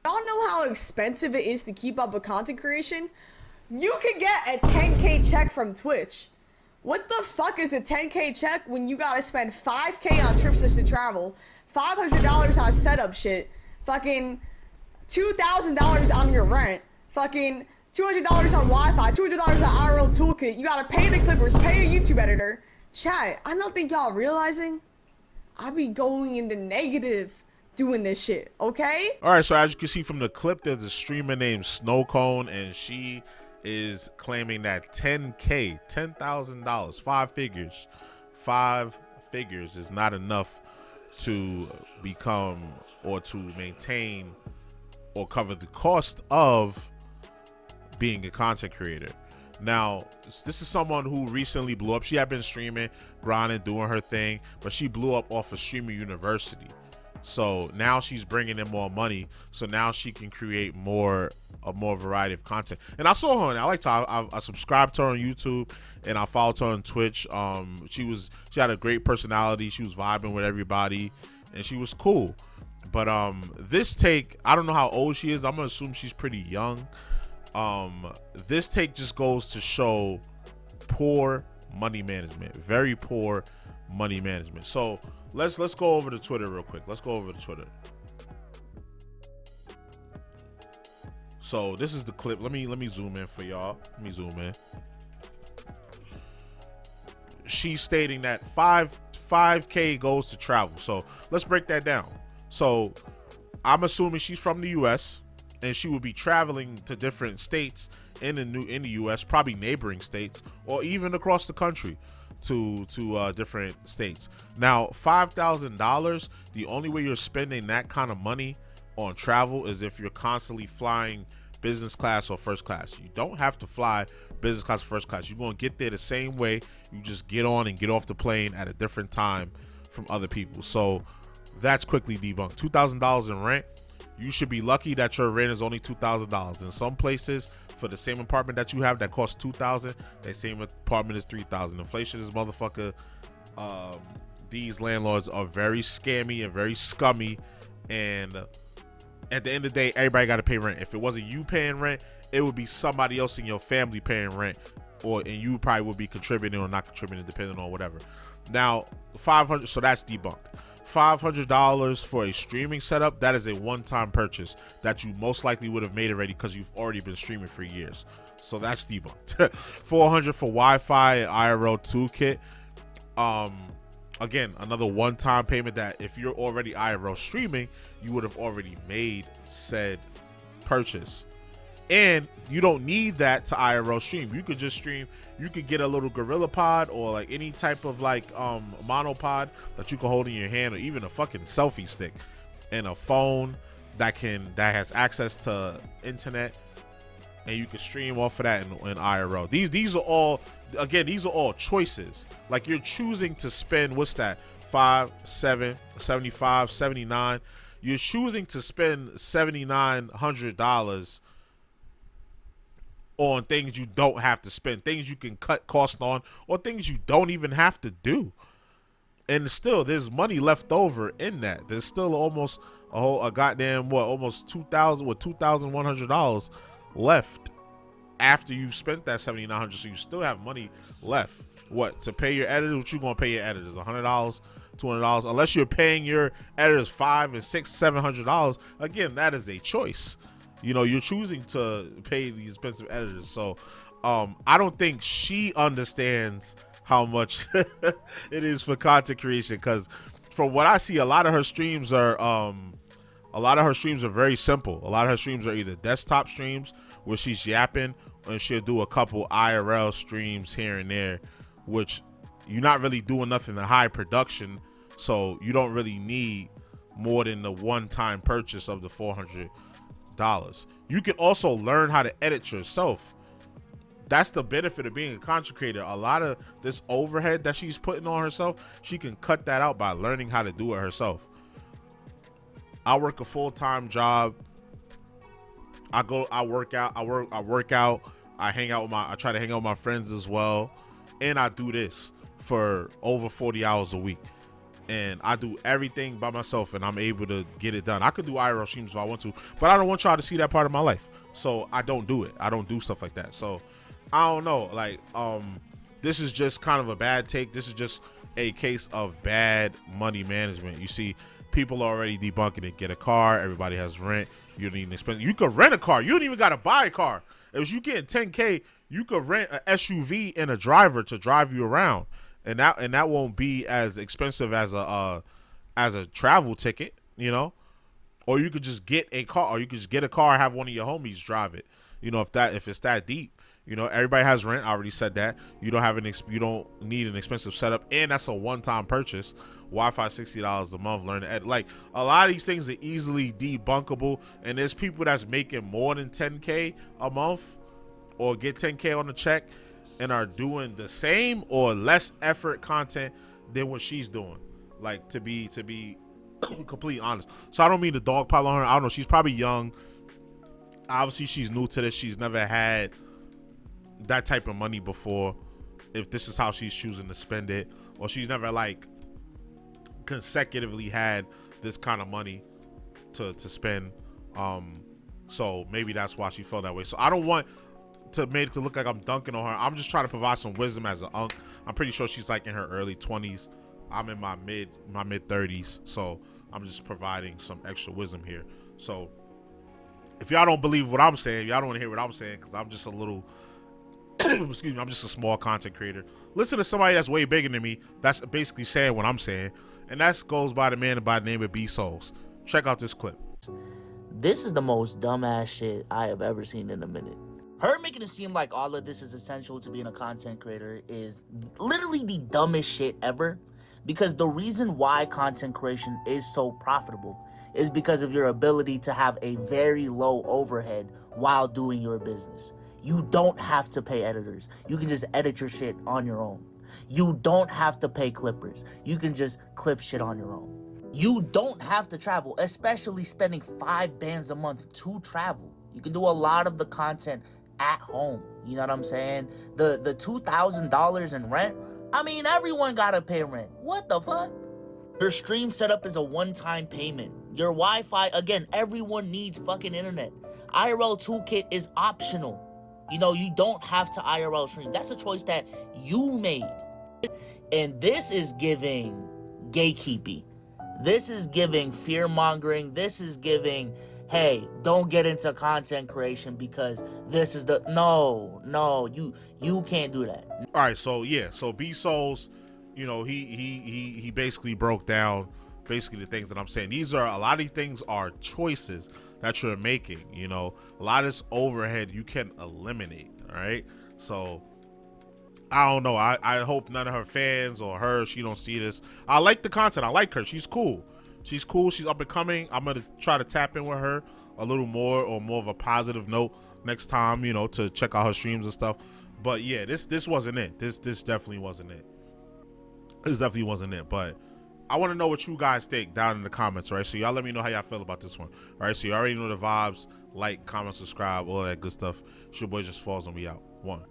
Y'all know how expensive it is to keep up with content creation? You could get a 10K check from Twitch. What the fuck is a 10K check when you gotta spend 5K on trips just to travel, $500 on setup shit, fucking $2,000 on your rent, fucking $200 on Wi-Fi, $200 on IRL toolkit. You gotta pay the clippers, pay a YouTube editor. Chat, I don't think y'all realizing I be going into negative doing this shit, okay? All right, so as you can see from the clip, there's a streamer named Snowwcone, and she is claiming that 10K, $10,000, five figures is not enough to become or to maintain or cover the cost of being a content creator. Now, this is someone who recently blew up. She had been streaming, grinding, doing her thing, but she blew up off of Streamer University. So now she's bringing in more money. So now she can create a more variety of content. And I saw her, and I liked her. I subscribed to her on YouTube, and I followed her on Twitch. She had a great personality. She was vibing with everybody, and she was cool. But this take, I don't know how old she is. I'm gonna assume she's pretty young. This take just goes to show poor money management, very poor money management. So let's go over to Twitter real quick. Let's go over to Twitter. So this is the clip. Let me zoom in for y'all. Let me zoom in. She's stating that 5K goes to travel. So let's break that down. So I'm assuming she's from the US, and she will be traveling to different states in the US, probably neighboring states, or even across the country to different states. Now, $5,000, the only way you're spending that kind of money on travel is if you're constantly flying business class or first class. You don't have to fly business class or first class. You're going to get there the same way. You just get on and get off the plane at a different time from other people. So that's quickly debunked. $2,000 in rent. You should be lucky that your rent is only $2,000. In some places, for the same apartment that you have that costs $2,000, that same apartment is $3,000. Inflation is motherfucker. These landlords are very scammy and very scummy, and at the end of the day, everybody got to pay rent. If it wasn't you paying rent, it would be somebody else in your family paying rent, and you probably would be contributing or not contributing, depending on whatever. Now, $500, so that's debunked. $500 for a streaming setup, that is a one-time purchase that you most likely would have made already because you've already been streaming for years. So that's debunked. $400 for Wi-Fi and IRL toolkit. Again, another one-time payment that if you're already IRL streaming, you would have already made said purchase. And you don't need that to IRL stream. You could just stream. You could get a little gorilla pod or like any type of like monopod that you can hold in your hand, or even a fucking selfie stick and a phone that has access to internet, and you can stream off of that in IRL. These are all, again, these are all choices. Like, you're choosing to spend, what's that, 5, 7, 75, 79. You're choosing to spend $7,900 on things you don't have to spend, things you can cut costs on, or things you don't even have to do. And still, there's money left over in that. There's still almost a goddamn, almost $2,100 left after you've spent that $7,900. So you still have money left. To pay your editors? What you gonna pay your editors? $100, $200? Unless you're paying your editors $500 and $600, $700. Again, that is a choice. You know, you're choosing to pay these expensive editors. So I don't think she understands how much it is for content creation, because from what I see, a lot of her streams are very simple. A lot of her streams are either desktop streams where she's yapping, and she'll do a couple IRL streams here and there, which you're not really doing nothing in high production, so you don't really need more than the one-time purchase of the $400. You can also learn how to edit yourself. That's the benefit of being a content creator. A lot of this overhead that she's putting on herself, she can cut that out by learning how to do it herself. I work a full-time job. I work out. I try to hang out with my friends as well, and I do this for over 40 hours a week. and I do everything by myself, and I'm able to get it done. I could do IRL streams if I want to, but I don't want y'all to see that part of my life, so I don't do it. I don't do stuff like that. So I don't know, like this is just kind of a bad take. This is just a case of bad money management. You see, people are already debunking it. Get a car, everybody has rent. You don't need an expensive. You could rent a car. You don't even got to buy a car. If you get 10K, you could rent an SUV and a driver to drive you around, and that won't be as expensive as a travel ticket, you know. Or you could just get a car, or you could just get a car and have one of your homies drive it. You know, if it's that deep. You know, everybody has rent. I already said that. You don't need an expensive setup, and that's a one-time purchase. Wi-Fi $60 a month. Learn to edit. Like, a lot of these things are easily debunkable, and there's people that's making more than 10K a month or get 10K on the check and are doing the same or less effort content than what she's doing. Like, to be completely honest. So I don't mean to dogpile on her. I don't know. She's probably young. Obviously, she's new to this. She's never had that type of money before, if this is how she's choosing to spend it, or she's never like consecutively had this kind of money to spend. So maybe that's why she felt that way. So I don't want to make it to look like I'm dunking on her. I'm just trying to provide some wisdom as an unk. I'm pretty sure she's like in her early 20s. I'm in my mid 30s, so I'm just providing some extra wisdom here. So if y'all don't believe what I'm saying, y'all don't want to hear what I'm saying, because I'm just a little excuse me, I'm just a small content creator. Listen to somebody that's way bigger than me that's basically saying what I'm saying, and that goes by the man by the name of B-Souls. Check out this clip. This is the most dumbass shit I have ever seen in a minute. Her making it seem like all of this is essential to being a content creator is literally the dumbest shit ever, because the reason why content creation is so profitable is because of your ability to have a very low overhead while doing your business. You don't have to pay editors. You can just edit your shit on your own. You don't have to pay clippers. You can just clip shit on your own. You don't have to travel, especially spending 5 bands a month to travel. You can do a lot of the content at home. You know what I'm saying? The $2,000 in rent, I mean, everyone gotta pay rent. What the fuck? Your stream setup is a one-time payment. Your Wi-Fi, again, everyone needs fucking internet. IRL Toolkit is optional. You know, you don't have to IRL stream. That's a choice that you made. And this is giving gatekeeping. This is giving fear-mongering. This is giving, hey, don't get into content creation because this is the... No, you can't do that. All right, so yeah, so B-Souls, you know, he basically broke down basically the things that I'm saying. A lot of these things are choices that you're making. You know, a lot of this overhead you can eliminate. All right, so I don't know. I hope none of her fans or her, she don't see this. I like the content. I like her. She's cool. She's up and coming. I'm gonna try to tap in with her a little more, or more of a positive note next time, you know, to check out her streams and stuff. But yeah, this wasn't it. This definitely wasn't it. This definitely wasn't it. But I want to know what you guys think down in the comments, right? So y'all let me know how y'all feel about this one. All right, so you already know the vibes. Like, comment, subscribe, all that good stuff. It's your boy JusticeXFalls, and we out. 1.